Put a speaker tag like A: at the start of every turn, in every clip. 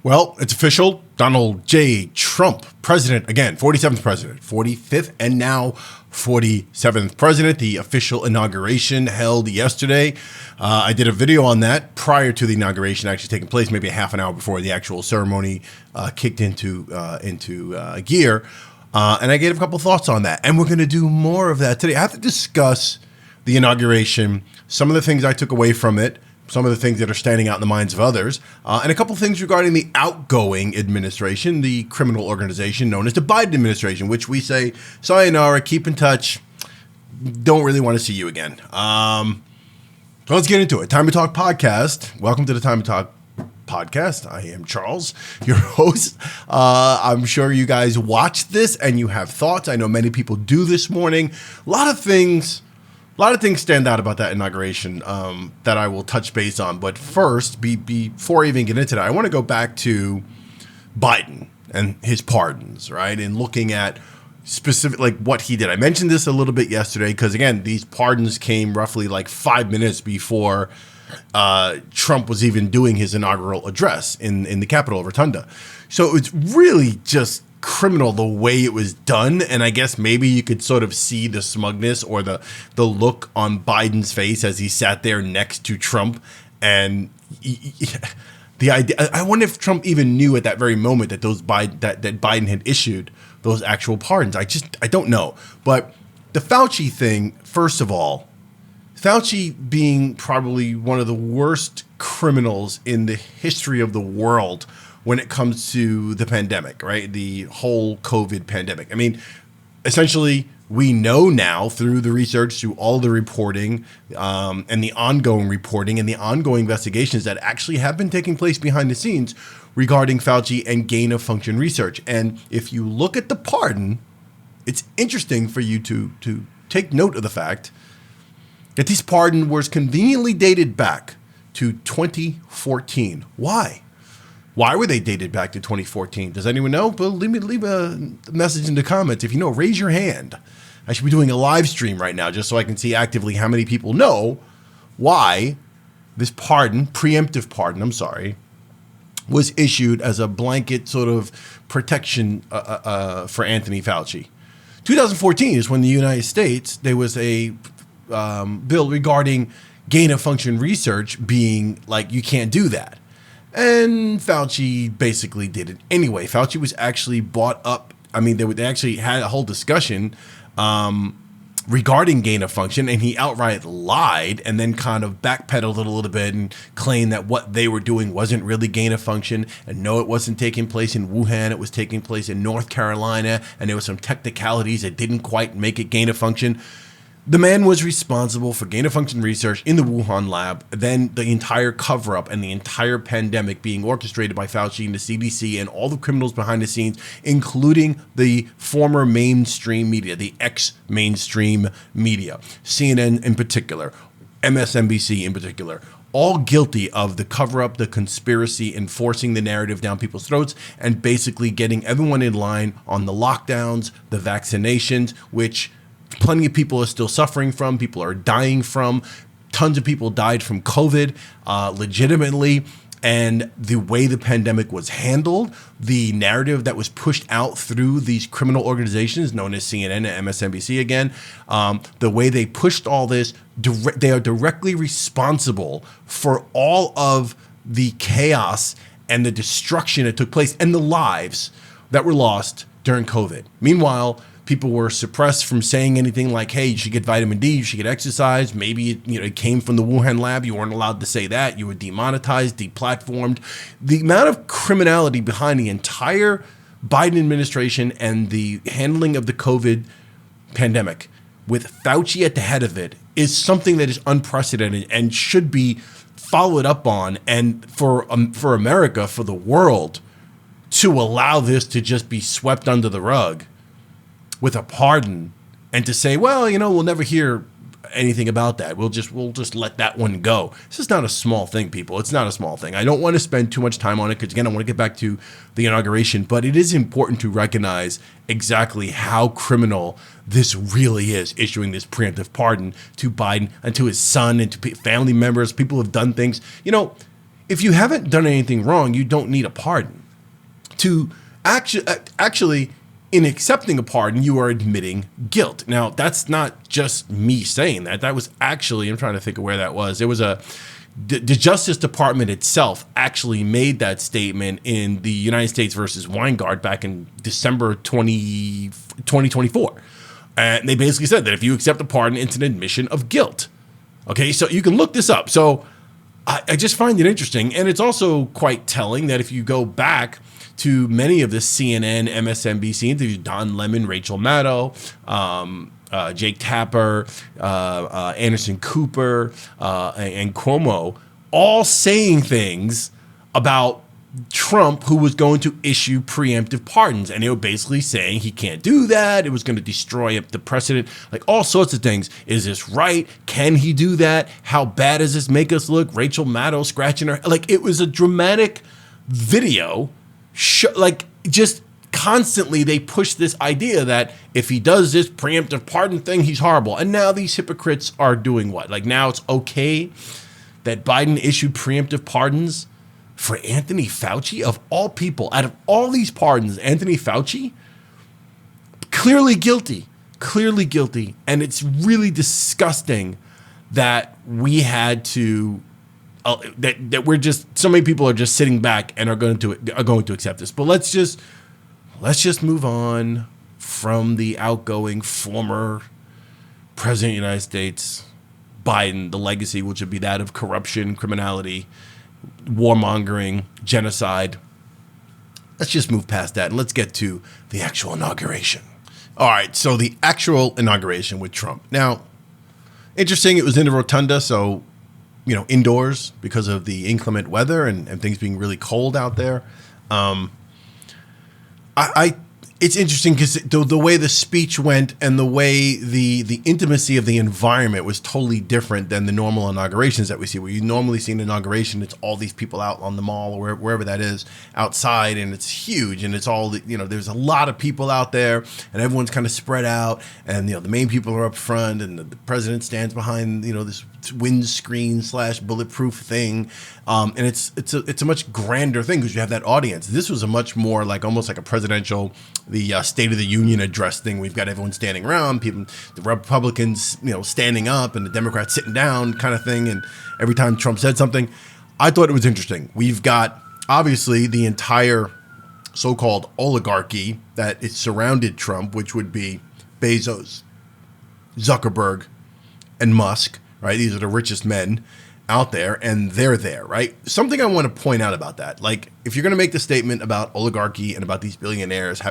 A: Well, it's official. Donald J. Trump, president, again, 47th president, 45th, and now 47th president. The official inauguration held yesterday. I did a video on that prior to the inauguration actually taking place, maybe a half an hour before the actual ceremony kicked into gear. And I gave a couple thoughts on that. And we're going to do more of that today. I have to discuss the inauguration, some of the things I took away from it, some of the things that are standing out in the minds of others, and a couple things regarding the outgoing administration, the criminal organization known as the Biden administration, which we say, sayonara, keep in touch, don't really want to see you again. So let's get into it. Time to Talk podcast. Welcome to the Time to Talk podcast. I am Charles, your host. I'm sure you guys watch this and you have thoughts. I know many people do this morning. A lot of things stand out about that inauguration that I will touch base on. But first, before I even get into that, I want to go back to Biden and his pardons, right? And looking at specific, like what he did. I mentioned this a little bit yesterday because, again, these pardons came roughly like 5 minutes before Trump was even doing his inaugural address in the Capitol Rotunda. So it's really just criminal the way it was done, and I guess maybe you could sort of see the smugness or the look on Biden's face as he sat there next to Trump, and the idea. I wonder if Trump even knew at that very moment that that Biden had issued those actual pardons. I don't know. But the Fauci thing, first of all, Fauci being probably one of the worst criminals in the history of the world when it comes to the pandemic, right? The whole COVID pandemic. I mean, essentially, we know now through the research, through all the reporting and the ongoing reporting and the ongoing investigations that actually have been taking place behind the scenes regarding Fauci and gain of function research. And if you look at the pardon, it's interesting for you to take note of the fact that this pardon was conveniently dated back to 2014. Why? Why were they dated back to 2014? Does anyone know? But leave a message in the comments. If you know, raise your hand. I should be doing a live stream right now just so I can see actively how many people know why this pardon, preemptive pardon, was issued as a blanket sort of protection for Anthony Fauci. 2014 is when the United States, there was a bill regarding gain of function research being like, you can't do that. And Fauci basically did it anyway. Fauci was actually brought up. I mean, they actually had a whole discussion regarding gain of function, and he outright lied and then kind of backpedaled it a little bit and claimed that what they were doing wasn't really gain of function. And no, it wasn't taking place in Wuhan. It was taking place in North Carolina, and there were some technicalities that didn't quite make it gain of function. The man was responsible for gain of function research in the Wuhan lab, then the entire cover up and the entire pandemic being orchestrated by Fauci and the CDC and all the criminals behind the scenes, including the former mainstream media, the ex-mainstream media, CNN in particular, MSNBC in particular, all guilty of the cover up, the conspiracy, enforcing the narrative down people's throats, and basically getting everyone in line on the lockdowns, the vaccinations, which plenty of people are still suffering from, people are dying from. Tons of people died from COVID legitimately. And the way the pandemic was handled, the narrative that was pushed out through these criminal organizations known as CNN and MSNBC again, the way they pushed all this, they are directly responsible for all of the chaos and the destruction that took place and the lives that were lost during COVID. Meanwhile, people were suppressed from saying anything like, hey, you should get vitamin D, you should get exercise. Maybe it came from the Wuhan lab. You weren't allowed to say that. You were demonetized, deplatformed. The amount of criminality behind the entire Biden administration and the handling of the COVID pandemic with Fauci at the head of it is something that is unprecedented and should be followed up on. And for America, for the world, to allow this to just be swept under the rug with a pardon and to say, well, we'll never hear anything about that. We'll just let that one go. This is not a small thing, people. It's not a small thing. I don't want to spend too much time on it because, again, I want to get back to the inauguration, but it is important to recognize exactly how criminal this really is, issuing this preemptive pardon to Biden and to his son and to family members. People have done things. if you haven't done anything wrong, you don't need a pardon. To actually, in accepting a pardon, you are admitting guilt. Now, that's not just me saying that. That was actually, I'm trying to think of where that was. It was the Justice Department itself actually made that statement in the United States versus Weingart back in December 2024. And they basically said that if you accept a pardon, it's an admission of guilt. Okay, so you can look this up. So I just find it interesting. And it's also quite telling that if you go back to many of the CNN, MSNBC interviews, Don Lemon, Rachel Maddow, Jake Tapper, Anderson Cooper, and Cuomo, all saying things about Trump, who was going to issue preemptive pardons. And they were basically saying he can't do that. It was going to destroy the precedent, like all sorts of things. Is this right? Can he do that? How bad does this make us look? Rachel Maddow scratching her. Like, it was a dramatic video. Just constantly they push this idea that if he does this preemptive pardon thing, he's horrible. And now these hypocrites are doing what? Like, now it's okay that Biden issued preemptive pardons for Anthony Fauci, of all people. Out of all these pardons, Anthony Fauci, clearly guilty. And it's really disgusting that we had to, that we're just, so many people are just sitting back and are going to accept this. But let's just move on from the outgoing former president of the United States, Biden, the legacy, which would be that of corruption, criminality, warmongering, genocide. Let's just move past that and let's get to the actual inauguration. All right, so the actual inauguration with Trump. Now, interesting, it was in the rotunda, so, indoors because of the inclement weather and things being really cold out there. It's interesting because the way the speech went and the way the intimacy of the environment was totally different than the normal inaugurations that we see. Where you normally see an inauguration, it's all these people out on the mall or wherever that is outside, and it's huge, and it's all there's a lot of people out there, and everyone's kind of spread out, and the main people are up front, and the president stands behind this windscreen / bulletproof thing, and it's a much grander thing because you have that audience. This was a much more almost like a presidential, the State of the Union address thing. We've got everyone standing around, people, the Republicans standing up and the Democrats sitting down kind of thing, and every time Trump said something, I thought it was interesting. We've got obviously the entire so-called oligarchy that is surrounded Trump, which would be Bezos, Zuckerberg, and Musk. Right, these are the richest men out there, and they're there, right? Something I want to point out about that, like if you're going to make the statement about oligarchy and about these billionaires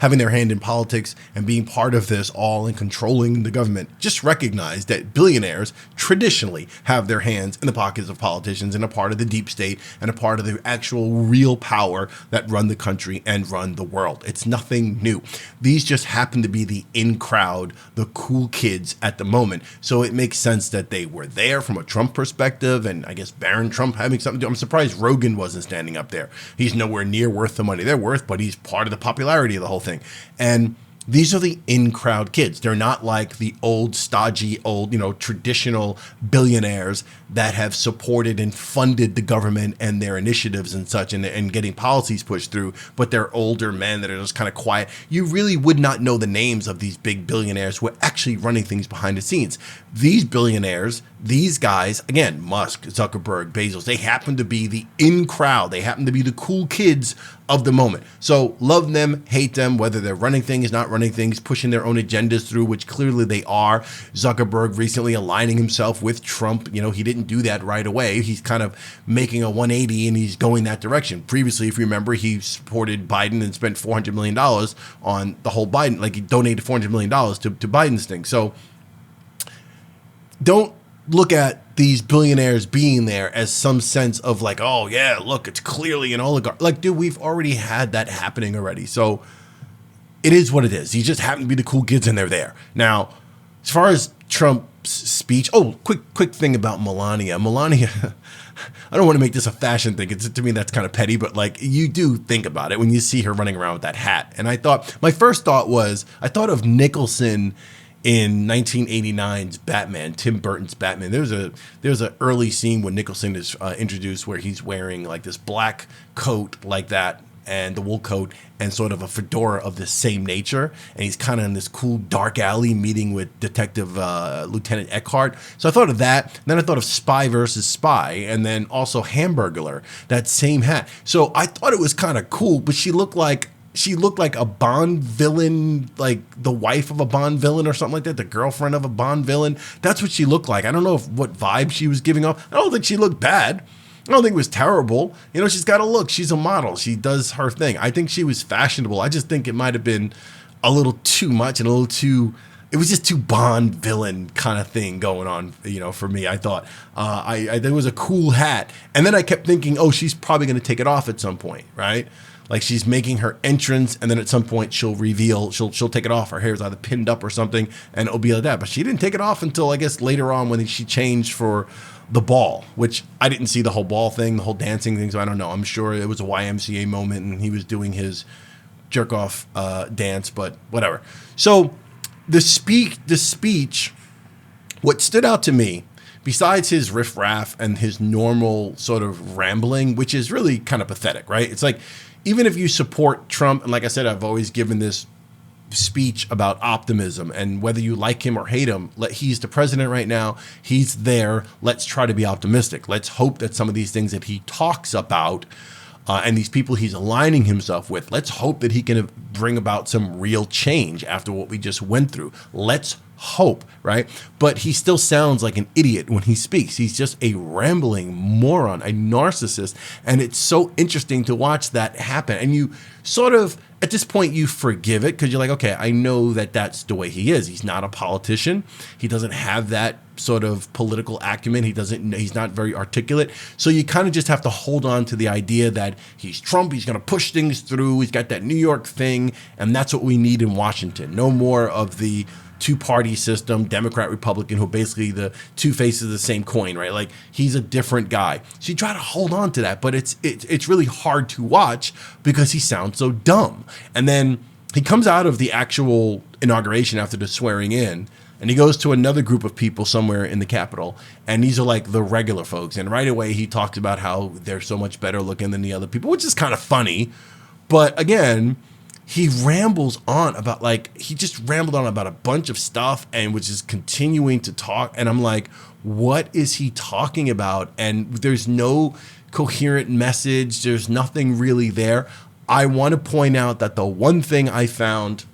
A: having their hand in politics and being part of this all and controlling the government, just recognize that billionaires traditionally have their hands in the pockets of politicians and a part of the deep state and a part of the actual real power that run the country and run the world. It's nothing new. These just happen to be the in crowd, the cool kids at the moment. So it makes sense that they were there from a Trump perspective, and I guess Barron Trump having something to do. I'm surprised Rogan wasn't standing up there. He's nowhere near worth the money they're worth, but he's part of the popularity of the whole thing. And these are the in-crowd kids. They're not like the old, stodgy, traditional billionaires that have supported and funded the government and their initiatives and such, and getting policies pushed through, but they're older men that are just kind of quiet. You really would not know the names of these big billionaires who are actually running things behind the scenes. These billionaires, these guys, again, Musk, Zuckerberg, Bezos, they happen to be the in-crowd. They happen to be the cool kids of the moment. So love them, hate them, whether they're running things, not running things, pushing their own agendas through, which clearly they are. Zuckerberg recently aligning himself with Trump. He didn't do that right away. He's kind of making a 180 and he's going that direction. Previously, if you remember, he supported Biden and spent $400 million on the whole Biden, like he donated $400 million to Biden's thing. So don't look at these billionaires being there as some sense of like, oh yeah, look, it's clearly an oligarch. Like, dude, we've already had that happening already. So it is what it is. He just happen to be the cool kids and they're there. Now, as far as Trump's speech, quick thing about Melania. Melania, I don't want to make this a fashion thing. To me, that's kind of petty, but like you do think about it when you see her running around with that hat. And my first thought was, I thought of Nicholson in 1989's Batman, Tim Burton's Batman. There's an early scene when Nicholson is introduced where he's wearing like this black coat like that, and the wool coat, and sort of a fedora of the same nature. And he's kind of in this cool dark alley meeting with Detective Lieutenant Eckhart. So I thought of that. And then I thought of Spy versus Spy, and then also Hamburglar, that same hat. So I thought it was kind of cool, but she looked like a Bond villain, like the wife of a Bond villain or something like that, the girlfriend of a Bond villain. That's what she looked like. I don't know what vibe she was giving off. I don't think she looked bad. I don't think it was terrible. You know, she's got a look. She's a model. She does her thing. I think she was fashionable. I just think it might have been a little too much and a little too, it was just too Bond villain kind of thing going on, you know, for me. I thought I there was a cool hat. And then I kept thinking, oh, she's probably going to take it off at some point, right? Like she's making her entrance, and then at some point she'll reveal, she'll take it off. Her hair's either pinned up or something, and it'll be like that. But she didn't take it off until, I guess, later on when she changed for the ball, which I didn't see the whole ball thing, the whole dancing thing, so I don't know. I'm sure it was a YMCA moment and he was doing his jerk off dance, but whatever. So the speech, what stood out to me, besides his riffraff and his normal sort of rambling, which is really kind of pathetic, right? It's like, even if you support Trump, and like I said, I've always given this speech about optimism, and whether you like him or hate him, he's the president right now. He's there. Let's try to be optimistic. Let's hope that some of these things that he talks about and these people he's aligning himself with, let's hope that he can bring about some real change after what we just went through. Let's hope, right? But he still sounds like an idiot when he speaks. He's just a rambling moron, a narcissist. And it's so interesting to watch that happen. And you sort of, at this point, you forgive it because you're like, okay, I know that that's the way he is. He's not a politician. He doesn't have that sort of political acumen. He's not very articulate. So you kind of just have to hold on to the idea that he's Trump. He's going to push things through. He's got that New York thing. And that's what we need in Washington. No more of the two-party system, Democrat, Republican, who are basically the two faces of the same coin, right? Like he's a different guy. So you try to hold on to that, but it's really hard to watch because he sounds so dumb. And then he comes out of the actual inauguration after the swearing in, and he goes to another group of people somewhere in the Capitol, and these are like the regular folks. And right away he talks about how they're so much better looking than the other people, which is kind of funny. But again, he rambles on about he just rambled on about a bunch of stuff and was just continuing to talk. And I'm like, what is he talking about? And there's no coherent message. There's nothing really there. I want to point out that the one thing I found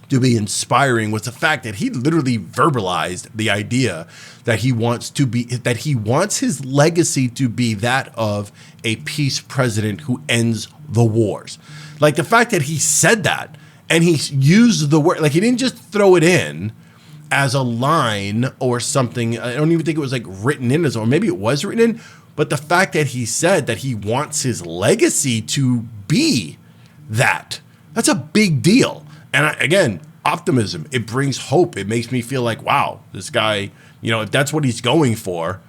A: to be inspiring was the fact that he literally verbalized the idea that he wants his legacy to be that of a peace president who ends the wars. Like the fact that he said that and he used the word, like he didn't just throw it in as a line or something. I don't even think it was like written in or maybe it was written in, but the fact that he said that he wants his legacy to be that's a big deal. And again, optimism, it brings hope. It makes me feel like, wow, this guy, you know, if that's what he's going for,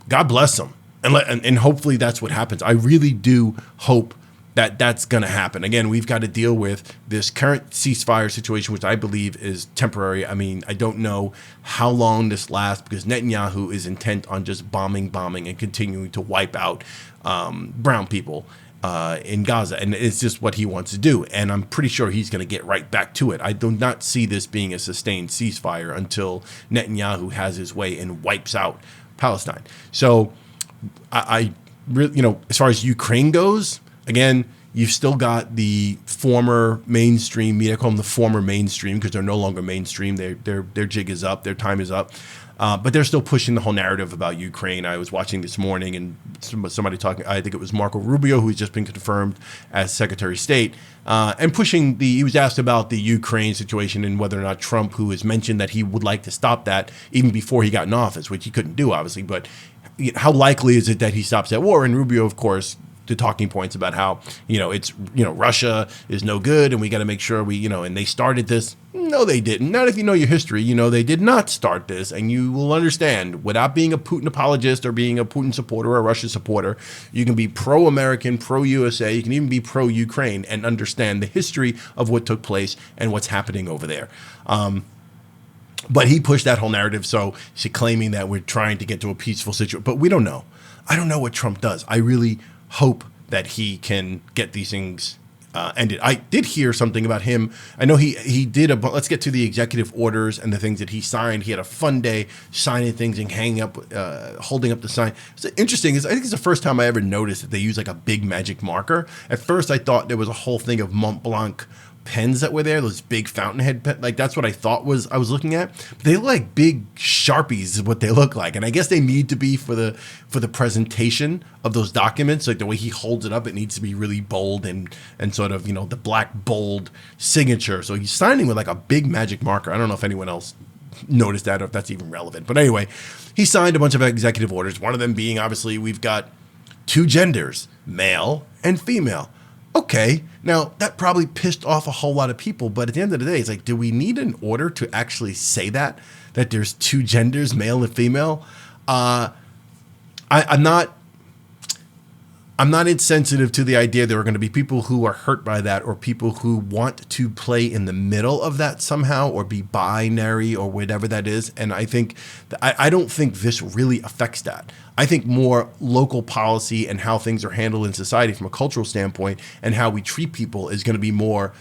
A: God bless him. And hopefully that's what happens. I really do hope that that's going to happen. Again, we've got to deal with this current ceasefire situation, which I believe is temporary. I mean, I don't know how long this lasts because Netanyahu is intent on just bombing, and continuing to wipe out brown people in Gaza. And it's just what he wants to do. And I'm pretty sure he's going to get right back to it. I do not see this being a sustained ceasefire until Netanyahu has his way and wipes out Palestine. So I really, you know, as far as Ukraine goes, again, you've still got the former mainstream media. I call them the former mainstream because they're no longer mainstream. Their jig is up. Their time is up. But they're still pushing the whole narrative about Ukraine. I was watching this morning and somebody talking, I think it was Marco Rubio, who's just been confirmed as Secretary of State, and pushing he was asked about the Ukraine situation and whether or not Trump, who has mentioned that he would like to stop that even before he got in office, which he couldn't do, obviously. But how likely is it that he stops that war? And Rubio, of course, the talking points about how, you know, it's, you know, Russia is no good and we got to make sure we, you know, and they started this. No, they didn't. Not if you know your history. You know, they did not start this, and you will understand without being a Putin apologist or being a Putin supporter or a Russia supporter, you can be pro-American, pro-USA, you can even be pro-Ukraine and understand the history of what took place and what's happening over there. But he pushed that whole narrative. So she's claiming that we're trying to get to a peaceful situation. But we don't know. I don't know what Trump does. I really hope that he can get these things ended. I did hear something about him. I know he did let's get to the executive orders and the things that he signed. He had a fun day signing things and hanging up, holding up the sign. It's interesting. I think it's the first time I ever noticed that they use like a big magic marker. At first, I thought there was a whole thing of Mont Blanc pens that were there, those big fountainhead pen, like that's what I thought I was looking at. But they look like big Sharpies is what they look like. And I guess they need to be for the presentation of those documents. Like the way he holds it up, it needs to be really bold and sort of, the black bold signature. So he's signing with like a big magic marker. I don't know if anyone else noticed that or if that's even relevant. But anyway, he signed a bunch of executive orders. One of them being, obviously, we've got 2 genders, male and female. Okay, now that probably pissed off a whole lot of people, but at the end of the day, it's like, do we need an order to actually say that there's 2 genders, male and female? I'm not insensitive to the idea there are going to be people who are hurt by that, or people who want to play in the middle of that somehow, or be binary or whatever that is. And I think I don't think this really affects that. I think more local policy and how things are handled in society from a cultural standpoint and how we treat people is going to be more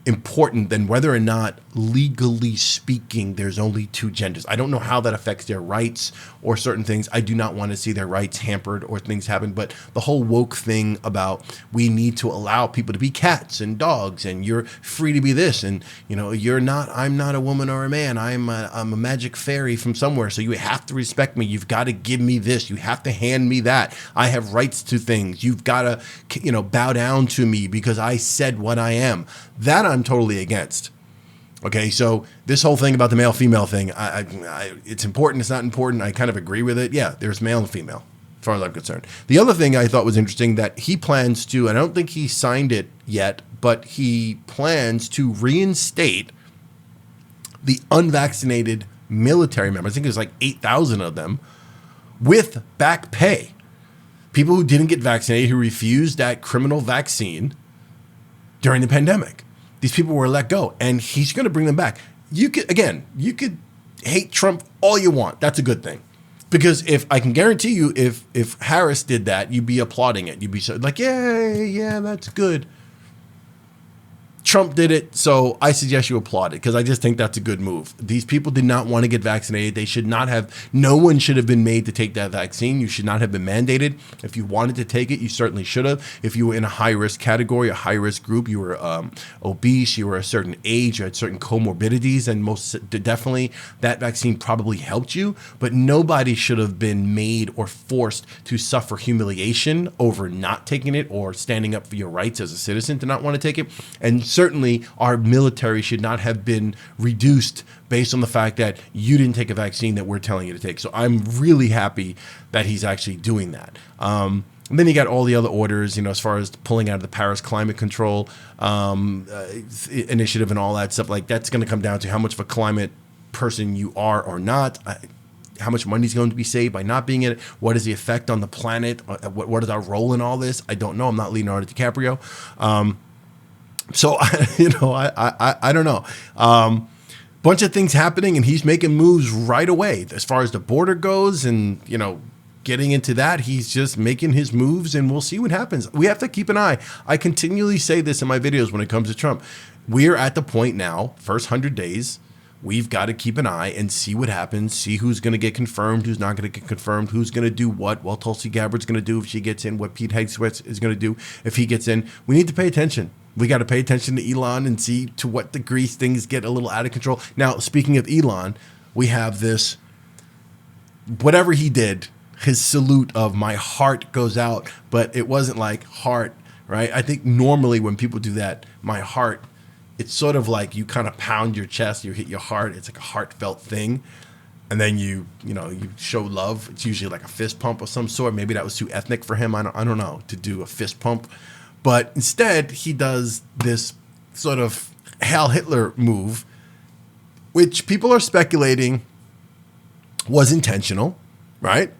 A: important than whether or not, legally speaking, there's only 2 genders. I don't know how that affects their rights or certain things. I do not want to see their rights hampered or things happen. But the whole woke thing about we need to allow people to be cats and dogs, and you're free to be this, and I'm not a woman or a man. I'm a magic fairy from somewhere. So you have to respect me. You've got to give me this. You have to hand me that. I have rights to things. You've got to, bow down to me because I said what I am. That I'm totally against. Okay, so this whole thing about the male-female thing, it's important, it's not important. I kind of agree with it. Yeah, there's male and female, as far as I'm concerned. The other thing I thought was interesting that he plans to, and I don't think he signed it yet, but he plans to reinstate the unvaccinated military members. I think there's like 8,000 of them with back pay. People who didn't get vaccinated, who refused that criminal vaccine during the pandemic. These people were let go, and he's going to bring them back. You could hate Trump all you want. That's a good thing. Because if I can guarantee you, if Harris did that, you'd be applauding it. You'd be so like, yeah, that's good. Trump did it, so I suggest you applaud it because I just think that's a good move. These people did not want to get vaccinated. They should not have. No one should have been made to take that vaccine. You should not have been mandated. If you wanted to take it, you certainly should have. If you were in a high-risk category, a high-risk group, you were obese, you were a certain age, you had certain comorbidities, and most definitely that vaccine probably helped you. But nobody should have been made or forced to suffer humiliation over not taking it or standing up for your rights as a citizen to not want to take it. And certainly our military should not have been reduced based on the fact that you didn't take a vaccine that we're telling you to take. So I'm really happy that he's actually doing that. And then you got all the other orders, as far as pulling out of the Paris climate control initiative and all that stuff. Like, that's going to come down to how much of a climate person you are or not. How much money is going to be saved by not being in it? What is the effect on the planet? What is our role in all this? I don't know. I'm not Leonardo DiCaprio. So, I don't know. Bunch of things happening, and he's making moves right away. As far as the border goes and, getting into that, he's just making his moves, and we'll see what happens. We have to keep an eye. I continually say this in my videos when it comes to Trump. We're at the point now, first 100 days, we've got to keep an eye and see what happens, see who's going to get confirmed, who's not going to get confirmed, who's going to do what Tulsi Gabbard's going to do if she gets in, what Pete Hegseth is going to do if he gets in. We need to pay attention. We got to pay attention to Elon and see to what degree things get a little out of control. Now, speaking of Elon, we have this, whatever he did, his salute of my heart goes out, but it wasn't like heart, right? I think normally when people do that, my heart, it's sort of like you kind of pound your chest, you hit your heart. It's like a heartfelt thing. And then you show love. It's usually like a fist pump of some sort. Maybe that was too ethnic for him. I don't know, to do a fist pump. But instead, he does this sort of Heil Hitler move, which people are speculating was intentional, right?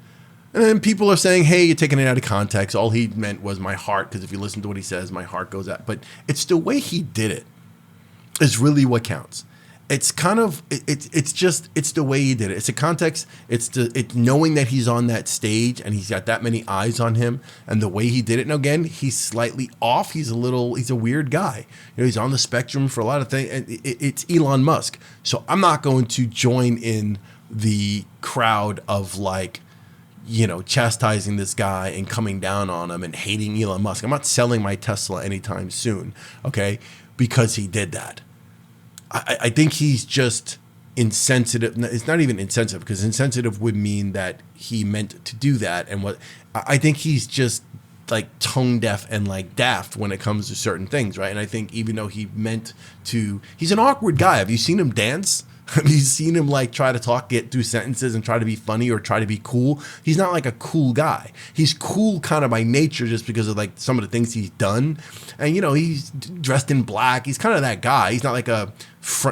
A: And then people are saying, hey, you're taking it out of context. All he meant was my heart, because if you listen to what he says, my heart goes out. But it's the way he did it is really what counts. it's kind of it's the way he did it. It's the context. It's knowing that he's on that stage and he's got that many eyes on him, and the way he did it. And again, he's slightly off. He's a weird guy. He's on the spectrum for a lot of things. And it's Elon Musk. So I'm not going to join in the crowd of like, chastising this guy and coming down on him and hating Elon Musk. I'm not selling my Tesla anytime soon, okay? Because he did that. I think he's just insensitive. It's not even insensitive, because insensitive would mean that he meant to do that. And I think he's just like tone deaf and like daft when it comes to certain things, right? And I think even though he meant to, he's an awkward guy. Have you seen him dance? Have you seen him like try to talk, get through sentences and try to be funny or try to be cool? He's not like a cool guy. He's cool kind of by nature just because of like some of the things he's done. And, he's dressed in black. He's kind of that guy. He's not like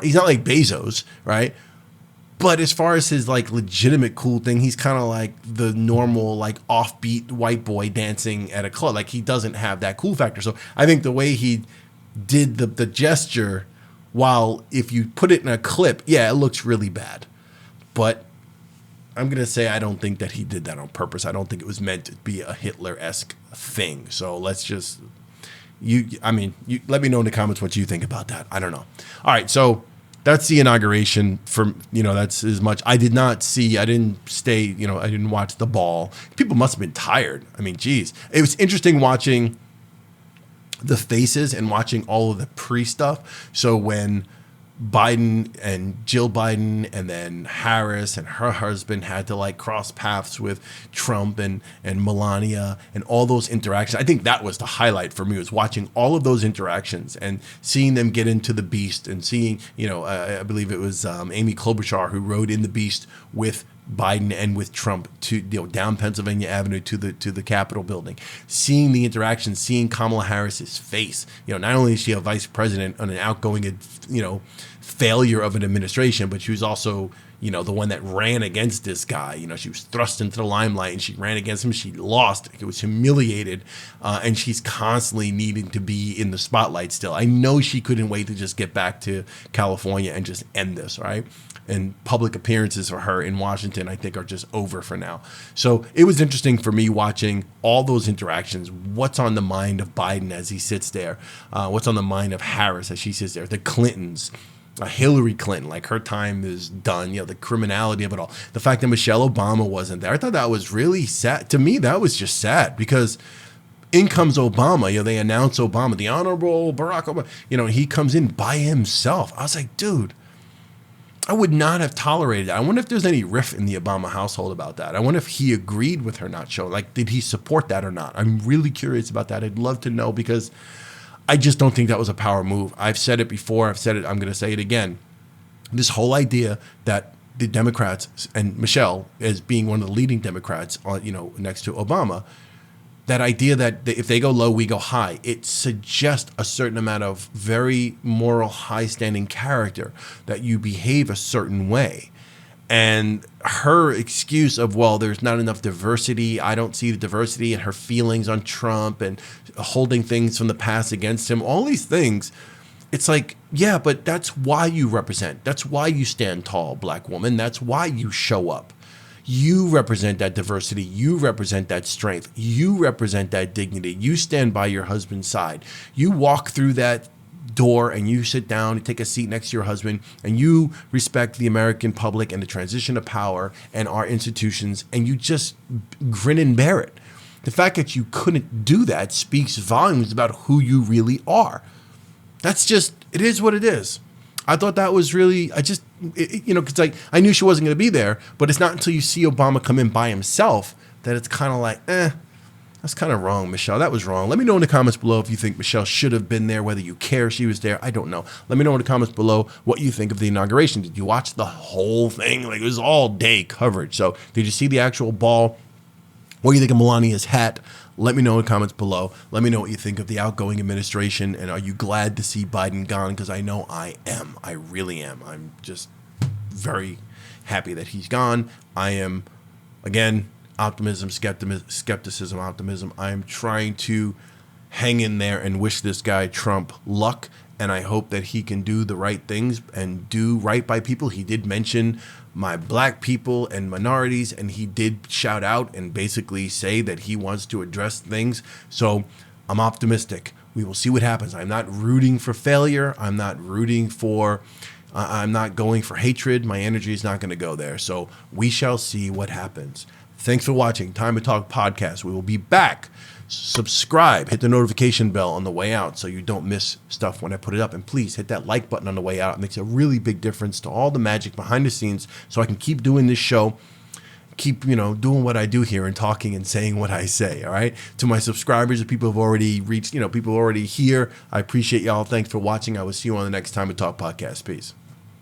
A: he's not like Bezos, right? But as far as his like legitimate cool thing, he's kind of like the normal like offbeat white boy dancing at a club. Like he doesn't have that cool factor. So I think the way he did the gesture, while if you put it in a clip, yeah, it looks really bad. But I'm going to say I don't think that he did that on purpose. I don't think it was meant to be a Hitler-esque thing. So let's just, let me know in the comments what you think about that. I don't know. All right, so that's the inauguration. That's as much. I didn't stay, I didn't watch the ball. People must have been tired. I mean, geez. It was interesting watching the faces and watching all of the pre-stuff. So when Biden and Jill Biden and then Harris and her husband had to like cross paths with Trump and Melania and all those interactions, I think that was the highlight for me, was watching all of those interactions and seeing them get into the Beast and seeing, I believe it was Amy Klobuchar who rode in the Beast with Biden and with Trump to down Pennsylvania Avenue to the Capitol building, seeing the interaction, seeing Kamala Harris's face. Not only is she a vice president on an outgoing, failure of an administration, but she was also, the one that ran against this guy. She was thrust into the limelight and she ran against him. She lost. It was humiliated. And she's constantly needing to be in the spotlight still. I know she couldn't wait to just get back to California and just end this, right? And public appearances for her in Washington, I think, are just over for now. So it was interesting for me watching all those interactions. What's on the mind of Biden as he sits there? What's on the mind of Harris as she sits there? The Clintons, Hillary Clinton, like her time is done. The criminality of it all. The fact that Michelle Obama wasn't there, I thought that was really sad. To me, that was just sad because in comes Obama. They announce Obama, the Honorable Barack Obama. He comes in by himself. I was like, dude, I would not have tolerated it. I wonder if there's any rift in the Obama household about that. I wonder if he agreed with her not showing. Like, did he support that or not? I'm really curious about that. I'd love to know because I just don't think that was a power move. I've said it before. I've said it. I'm going to say it again. This whole idea that the Democrats and Michelle as being one of the leading Democrats on, next to Obama, that idea that if they go low, we go high, it suggests a certain amount of very moral, high-standing character, that you behave a certain way. And her excuse of, well, there's not enough diversity, I don't see the diversity, and her feelings on Trump and holding things from the past against him, all these things, it's like, yeah, but that's why you represent. That's why you stand tall, black woman. That's why you show up. You represent that diversity. You represent that strength. You represent that dignity. You stand by your husband's side. You walk through that door and you sit down and take a seat next to your husband and you respect the American public and the transition of power and our institutions, and you just grin and bear it. The fact that you couldn't do that speaks volumes about who you really are. That's just, it is what it is. I thought that was really, because I knew she wasn't going to be there, but it's not until you see Obama come in by himself that it's kind of like, that's kind of wrong, Michelle. That was wrong. Let me know in the comments below if you think Michelle should have been there, whether you care she was there. I don't know. Let me know in the comments below what you think of the inauguration. Did you watch the whole thing? Like, it was all day coverage. So did you see the actual ball? What do you think of Melania's hat? Let me know in the comments below. Let me know what you think of the outgoing administration. And are you glad to see Biden gone? Because I know I am. I really am. I'm just very happy that he's gone. I am, again, optimism, skepticism, optimism. I am trying to hang in there and wish this guy Trump luck and I hope that he can do the right things and do right by people. He did mention my black people and minorities, and he did shout out and basically say that he wants to address things. So I'm optimistic. We will see what happens. I'm not rooting for failure. I'm not rooting for, I'm not going for hatred. My energy is not going to go there. So we shall see what happens. Thanks for watching Time to Talk Podcast. We will be back. Subscribe, hit the notification bell on the way out so you don't miss stuff when I put it up. And please hit that like button on the way out. It makes a really big difference to all the magic behind the scenes so I can keep doing this show, keep, doing what I do here and talking and saying what I say, all right? To my subscribers, the people who have already reached, people already here, I appreciate y'all. Thanks for watching. I will see you on the next Time to Talk Podcast. Peace.